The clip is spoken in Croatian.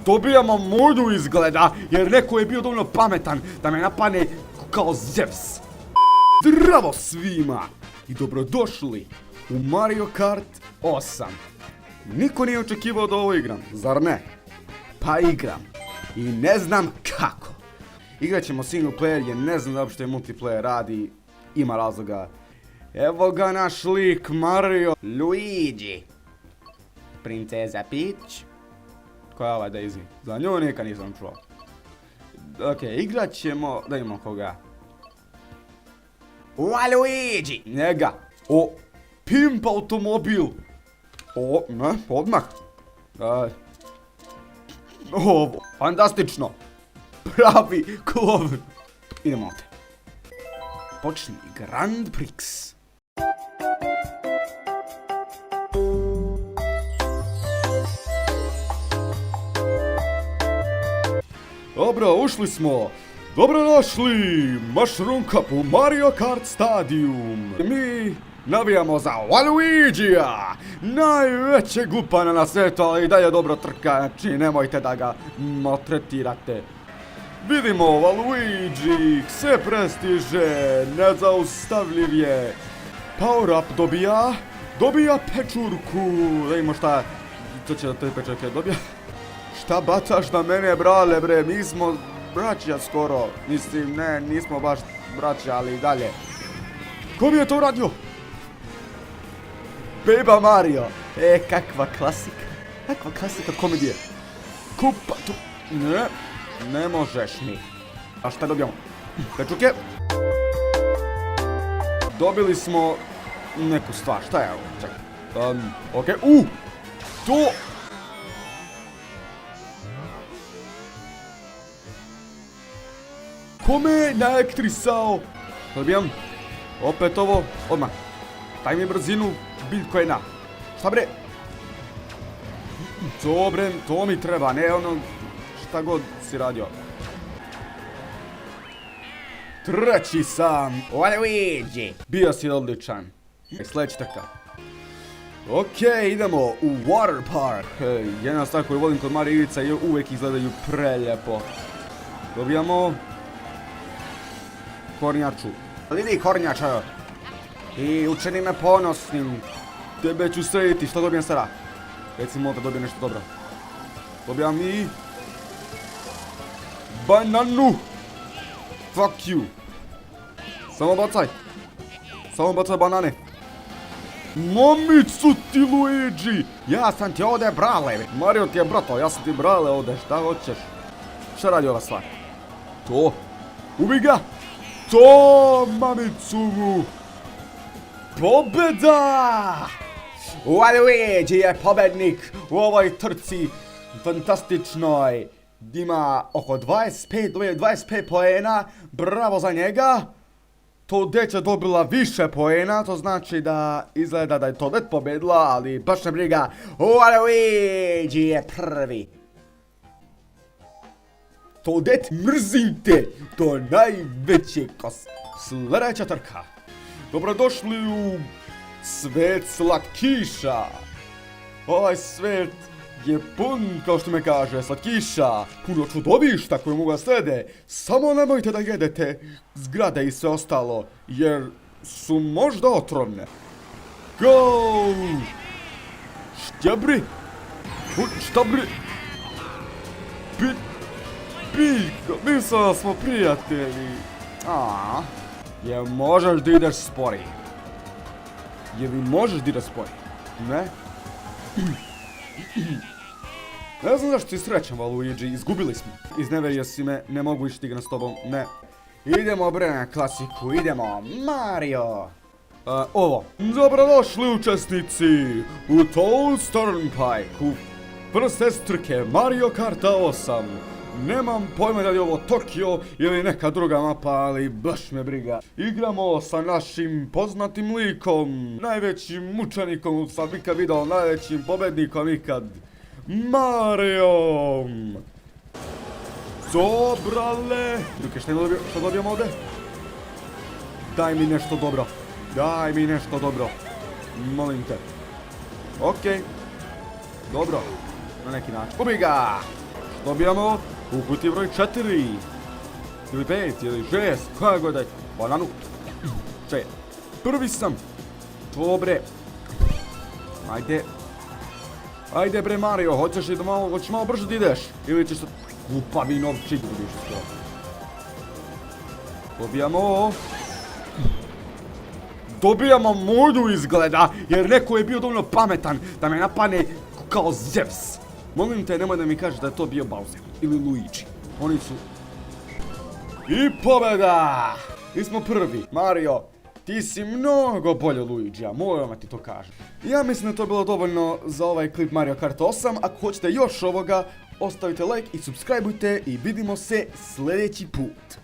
Dobijamo mudu izgleda, jer neko je bio dovoljno pametan da me napadne kao Zeus. Zdravo svima i dobrodošli u Mario Kart 8. Niko nije očekivao da ovo igram, zar ne? Pa igram. I ne znam kako. Igrat ćemo single player jer ne znam da uopšte multiplayer radi. Ima razloga. Evo ga naš lik Mario. Luigi. Princeza Peach. Koja je ova Daisy? Za nju nikad nisam čuo. Ok, igrat ćemo... Da imamo koga. Luigi! Njega. O, pimp automobil. O, ne, odmah. O, fantastično. Pravi klovn. Idemo ovdje. Počni Grand Prix. Dobro, ušli smo. Dobrodošli Mushroom Cup u Mario Kart Stadium. Mi navijamo za Waluigija, najvećeg glupana na svijetu, ali i dalje dobro trka, znači nemojte da ga maltretirate. Vidimo, Waluigi se prestiže, nezaustavljiv je. Power up dobija pečurku. Da imamo šta će da te pečurke dobija. Šta bacaš na mene, brale, bre, mi smo braća skoro. Mislim, ne, nismo baš braća, ali i dalje. Ko mi je to uradio? Beba Mario. Kakva klasika komedije. Kupa tu. Ne možeš mi. A šta dobijamo? Pečuke. Dobili smo neku stvar. Šta je ovo? Čekaj. Okej. To. Kome je naelektrisao? Dobijam. Opet ovo. Odmah. Daj mi brzinu. Biljko je na. Šta bre? Dobre, to mi treba. Ne ono šta god si radio. Treći sam. Waluigi. Bio si odličan. Sljedeći trka. Okej, idemo u Water Park. Jedna stvar koju volim kod Mario igrica je uvijek izgledaju preljepo. Dobijamo kornjaču. Vidi kornjača. I učini me ponosnim. Tebe ću srediti. Šta dobijem sada? Recimo da dobijem nešto dobro. Dobijam i bananu. Fuck you. Samo bacaj banane. Mamicu ti, Luigi. Ja sam ti ovdje brale. Mario ti je brato, ja sam ti brale ovdje. Šta hoćeš? Šta radi ova stvar? To. Ubi ga. To, mamicu. Pobjeda! Waluigi je pobednik u ovoj trci fantastičnoj. Ima oko 25 poena. Bravo za njega. To djeca dobila više poena. To znači da izgleda da je to net pobedila, ali baš ne briga. Waluigi je prvi. To det mrzite. To najveće kos. Sljedeća trka. Dobrodošli u svet slatkiša. Ovaj svet je pun, kao što me kaže, slatkiša. Puno čudovišta koje mogu da slede. Samo nemojte da jedete zgrade i sve ostalo, jer su možda otrovne. Go! Štabri! Štabri! Biljko, mislio da smo prijatelji. Je možeš da ideš sporiji? Je li možeš da ideš sporiji? Ne? Ne znam zašto ti srećan, Waluigi, izgubili smo. Izneverio si me, ne mogu išti igram s tobom, ne. Idemo bre na klasiku, idemo, Mario! Ovo. Dobrodošli učesnici u Toad's Turnpike, u prste strke Mario Karta 8. Nemam pojma da li je ovo Tokio ili neka druga mapa, ali baš me briga. Igramo sa našim poznatim likom, najvećim mučenikom sam ikad vidio, najvećim pobednikom ikad. Marijom! Dobrale! Duke, šta dobijamo ovdje? Daj mi nešto dobro. Daj mi nešto dobro. Molim te. Okej. Dobro, na neki način. Ubi ga! Dobijamo u kutiji broj 4. Ili 5, ili 6, koja god da je. Bananu. 6. Prvi sam. Dobre. Ajde. Ajde bre Mario, hoćeš malo brže da ideš? Ili ćeš se... Glupavi novčić budiš skoro. Dobijamo modu izgleda, jer neko je bio dovoljno pametan da me napane kao Zeus. Molim te, nemoj da mi kažeš da je to bio Bowser ili Luigi. Oni su... I pobjeda! Mi smo prvi. Mario, ti si mnogo bolje od Luigija, moram ti to kažem. Ja mislim da to je bilo dovoljno za ovaj klip Mario Kart 8. Ako hoćete još ovoga, ostavite like i subscribeujte i vidimo se sljedeći put.